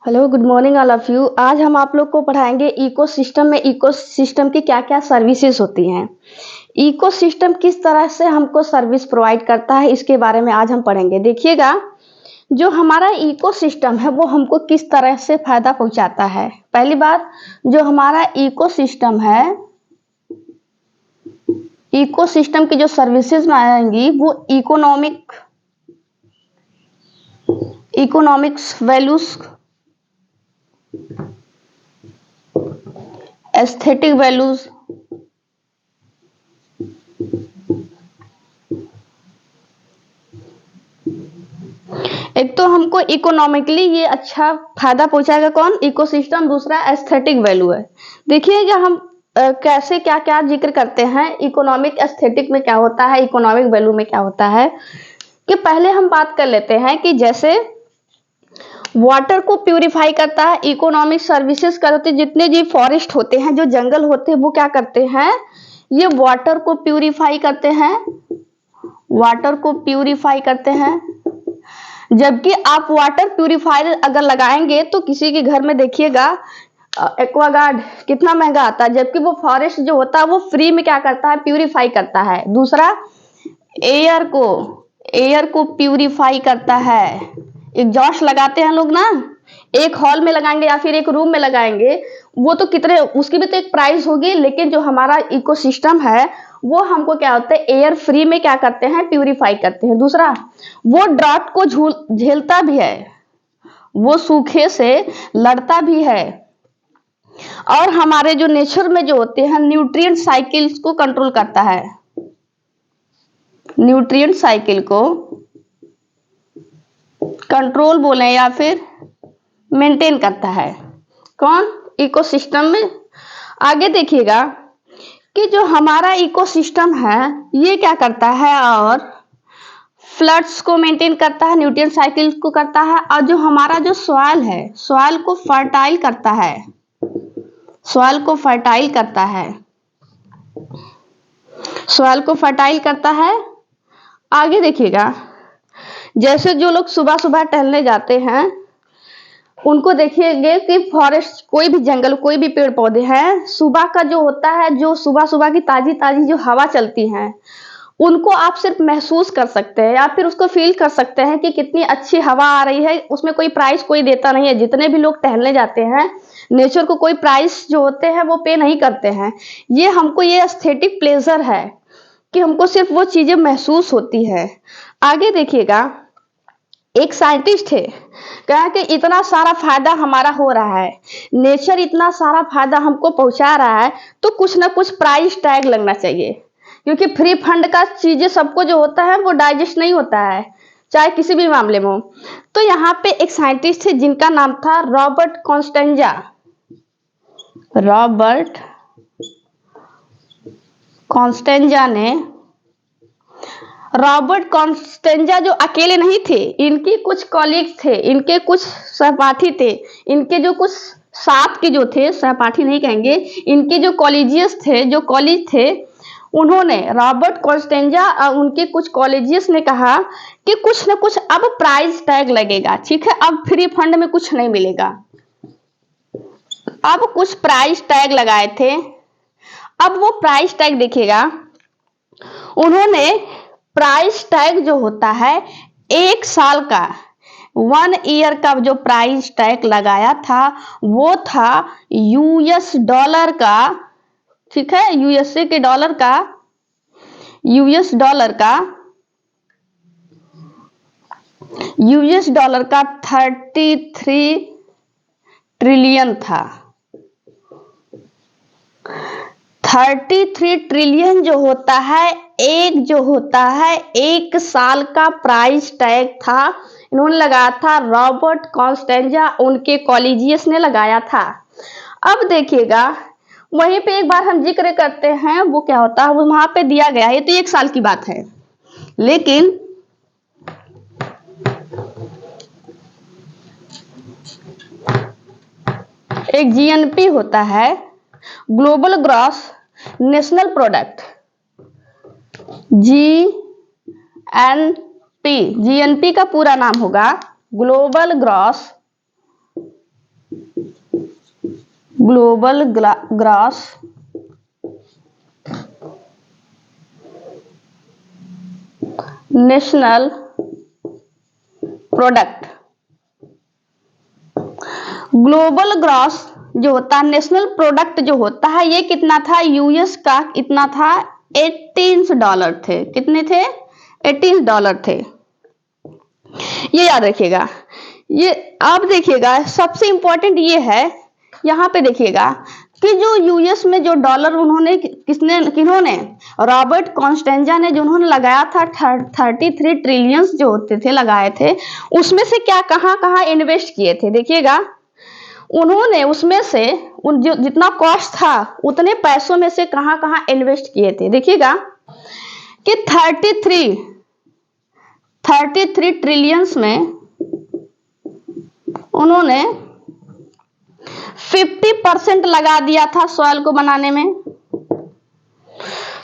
Hello, good morning all of you. आज हम आप लोग को पढ़ाएंगे इकोसिस्टम में इकोसिस्टम की क्या क्या सर्विसेज होती हैं। इकोसिस्टम किस तरह से हमको सर्विस प्रोवाइड करता है, इसके बारे में आज हम पढ़ेंगे। देखिएगा, जो हमारा इकोसिस्टम है वो हमको किस तरह से फायदा पहुंचाता है। पहली बात, जो हमारा इकोसिस्टम है, इकोसिस्टम की जो सर्विसेज में आएंगी वो इकोनॉमिक्स वैल्यूज, एस्थेटिक वैल्यूज, एक तो हमको इकोनॉमिकली ये अच्छा फायदा पहुंचाएगा कौन, इकोसिस्टम। दूसरा एस्थेटिक वैल्यू है। देखिएगा हम कैसे क्या क्या जिक्र करते हैं। इकोनॉमिक एस्थेटिक में क्या होता है, इकोनॉमिक वैल्यू में क्या होता है, कि पहले हम बात कर लेते हैं कि जैसे वाटर को प्यूरिफाई करता है, इकोनॉमिक सर्विसेज करते हैं। जितने जी फॉरेस्ट होते हैं, जो जंगल होते हैं, वो क्या करते हैं, ये वाटर को प्यूरिफाई करते हैं, वाटर को प्यूरिफाई करते हैं। जबकि आप वाटर प्यूरिफायर अगर लगाएंगे तो किसी के घर में देखिएगा एक्वागार्ड कितना महंगा आता है, जबकि वो फॉरेस्ट जो होता है वो फ्री में क्या करता है, प्यूरिफाई करता है। दूसरा, एयर को प्यूरिफाई करता है। एग्जॉस्ट लगाते हैं लोग ना, एक हॉल में लगाएंगे या फिर एक रूम में लगाएंगे, वो तो कितने, उसकी भी तो एक प्राइस होगी। लेकिन जो हमारा इकोसिस्टम है वो हमको क्या होता है, एयर फ्री में क्या करते हैं, प्यूरिफाई करते हैं। दूसरा, वो ड्राउट को झेलता भी है, वो सूखे से लड़ता भी है, और हमारे जो नेचर में जो होते हैं न्यूट्रिएंट साइकिल्स को कंट्रोल करता है, न्यूट्रिएंट साइकिल को कंट्रोल बोले या फिर मेंटेन करता है कौन, इकोसिस्टम में। आगे देखिएगा कि जो हमारा इकोसिस्टम है ये क्या करता है, और फ्लड्स को मेंटेन करता है, न्यूट्रिएंट साइकिल को करता है, और जो हमारा जो सॉइल है, सॉइल को फर्टाइल करता है, सॉइल को फर्टाइल करता है, सॉइल को फर्टाइल करता है। आगे देखिएगा, जैसे जो लोग सुबह सुबह टहलने जाते हैं उनको देखिएगा कि फॉरेस्ट, कोई भी जंगल, कोई भी पेड़ पौधे हैं, सुबह का जो होता है, जो सुबह सुबह की ताजी ताजी जो हवा चलती है, उनको आप सिर्फ महसूस कर सकते हैं या फिर उसको फील कर सकते हैं कि कितनी अच्छी हवा आ रही है। उसमें कोई प्राइस कोई देता नहीं है। जितने भी लोग टहलने जाते हैं, नेचर को कोई प्राइस जो होते हैं वो पे नहीं करते हैं। ये हमको ये एस्थेटिक प्लेजर है कि हमको सिर्फ वो चीजें महसूस होती है। आगे देखिएगा, एक साइंटिस्ट है, कहा कि इतना सारा फायदा हमारा हो रहा है, नेचर इतना सारा फायदा हमको पहुंचा रहा है, तो कुछ ना कुछ प्राइस टैग लगना चाहिए। क्योंकि फ्री फंड का चीजें सबको जो होता है वो डाइजेस्ट नहीं होता है, चाहे किसी भी मामले में हो। तो यहाँ पे एक साइंटिस्ट है जिनका नाम था रॉबर्ट कॉन्स्टेंजा। रॉबर्ट कॉन्स्टेंजा ने, रॉबर्ट कॉन्स्टेंजा जो अकेले नहीं थे, इनके कुछ कॉलीग्स थे, इनके कुछ सहपाठी थे, इनके जो कुछ साथ के जो थे, सहपाठी नहीं कहेंगे, इनके जो कॉलेजियस थे, जो कॉलेज थे, उन्होंने, रॉबर्ट कॉन्स्टेंजा और उनके कुछ कॉलेजियस ने कहा कि कुछ ना कुछ अब प्राइस टैग लगेगा। ठीक है, अब फ्री फंड में कुछ नहीं मिलेगा। अब कुछ प्राइस टैग लगाए थे। अब वो प्राइस टैग देखिएगा, उन्होंने प्राइस टैग जो होता है 1 साल का, 1 ईयर का जो प्राइस टैग लगाया था वो था यूएस डॉलर का। ठीक है, यूएसए के डॉलर का, यूएस डॉलर का, यूएस डॉलर का 33 ट्रिलियन था। 33 ट्रिलियन जो होता है, जो होता है 1 साल का प्राइस टैग था। इन्होंने लगाया था, रॉबर्ट कॉन्स्टेंजा, उनके कॉलेजियस ने लगाया था। अब देखिएगा, वहीं पे एक बार हम जिक्र करते हैं, वो क्या होता है, वो वहां पे दिया गया है, ये तो 1 साल की बात है। लेकिन एक जीएनपी होता है, global gross national product, GNP. GNP का पूरा नाम होगा global gross global gross national product. Global gross जो होता है, नेशनल प्रोडक्ट जो होता है, ये कितना था? यूएस का इतना था, $18 थे। कितने थे? $18 थे। ये याद रखिएगा। ये आप देखिएगा, सबसे इंपॉर्टेंट ये है, यहां पे देखिएगा कि जो यूएस में जो डॉलर उन्होंने किन्होंने रॉबर्ट कॉन्स्टेंजा ने जो उन्होंने लगाया था 33 ट्रिलियंस जो होते थे लगाए थे, उसमें से क्या कहां कहां इन्वेस्ट किए थे? देखिएगा, उन्होंने उसमें से जो जितना कॉस्ट था उतने पैसों में से कहां कहां इन्वेस्ट किए थे? देखिएगा कि 33 ट्रिलियंस में उन्होंने 50% लगा दिया था सॉइल को बनाने में।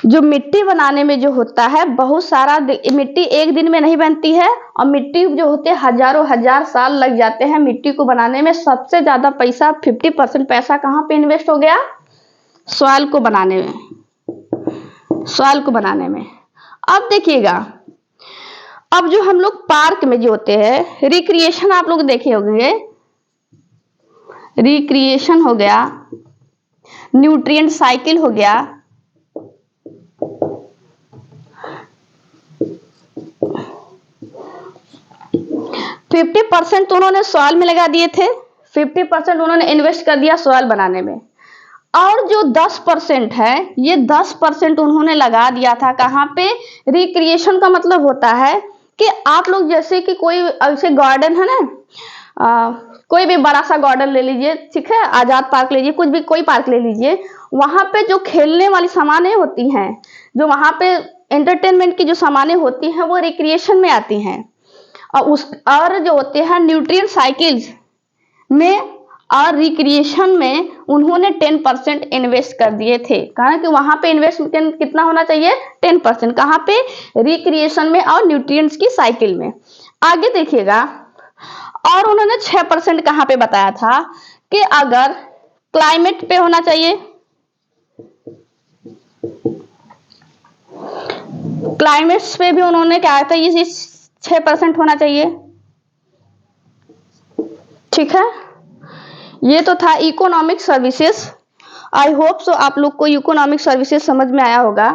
जो मिट्टी बनाने में जो होता है, बहुत सारा मिट्टी एक दिन में नहीं बनती है, और मिट्टी जो होते हैं हजारों हजार साल लग जाते हैं मिट्टी को बनाने में। सबसे ज्यादा पैसा 50% पैसा कहां पे इन्वेस्ट हो गया? सॉइल को बनाने में, सॉइल को बनाने में। अब देखिएगा, अब जो हम लोग पार्क में जो होते हैं, रिक्रिएशन आप लोग देखे होंगे, रिक्रिएशन हो गया, न्यूट्रिएंट साइकिल हो गया, %50 तो उन्होंने सॉइल में लगा दिए थे, 50% उन्होंने इन्वेस्ट कर दिया सॉइल बनाने में। और जो 10% है, ये 10% उन्होंने लगा दिया था कहां पे? रिक्रिएशन का मतलब होता है कि आप लोग जैसे कि कोई ऐसे गार्डन है ना, कोई भी बड़ा सा गार्डन ले लीजिए, ठीक है, आजाद पार्क लीजिए, कुछ भी कोई पार्क ले लीजिए, वहां पे जो खेलने वाली सामानें होती हैं, जो वहां पे एंटरटेनमेंट की जो सामानें होती हैं, वो रिक्रिएशन में आती हैं। और जो होते हैं न्यूट्रिएंट साइकिल्स में और रिक्रिएशन में उन्होंने 10% इन्वेस्ट कर दिए थे। कहा कि वहां पे इन्वेस्टमेंट कितना होना चाहिए? 10%। कहां पे? रिक्रिएशन में और न्यूट्रिएंट्स की साइकिल में। आगे देखिएगा, और उन्होंने 6% कहां पे बताया था कि अगर क्लाइमेट पे होना चाहिए, क्लाइमेट्स पे भी उन्होंने क्या था, ये 6% होना चाहिए। ठीक है, ये तो था economic services. I hope so आप लोग को इकोनॉमिक सर्विसेज समझ में आया होगा।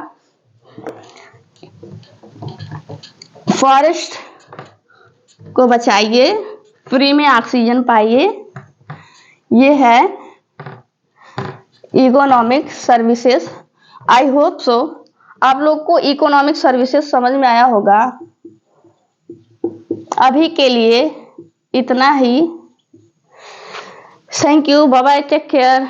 फॉरेस्ट को बचाइए, फ्री में ऑक्सीजन पाइए, ये है economic services. I hope so आप लोग को इकोनॉमिक सर्विसेज समझ में आया होगा। अभी के लिए इतना ही। Thank you, bye bye, take care.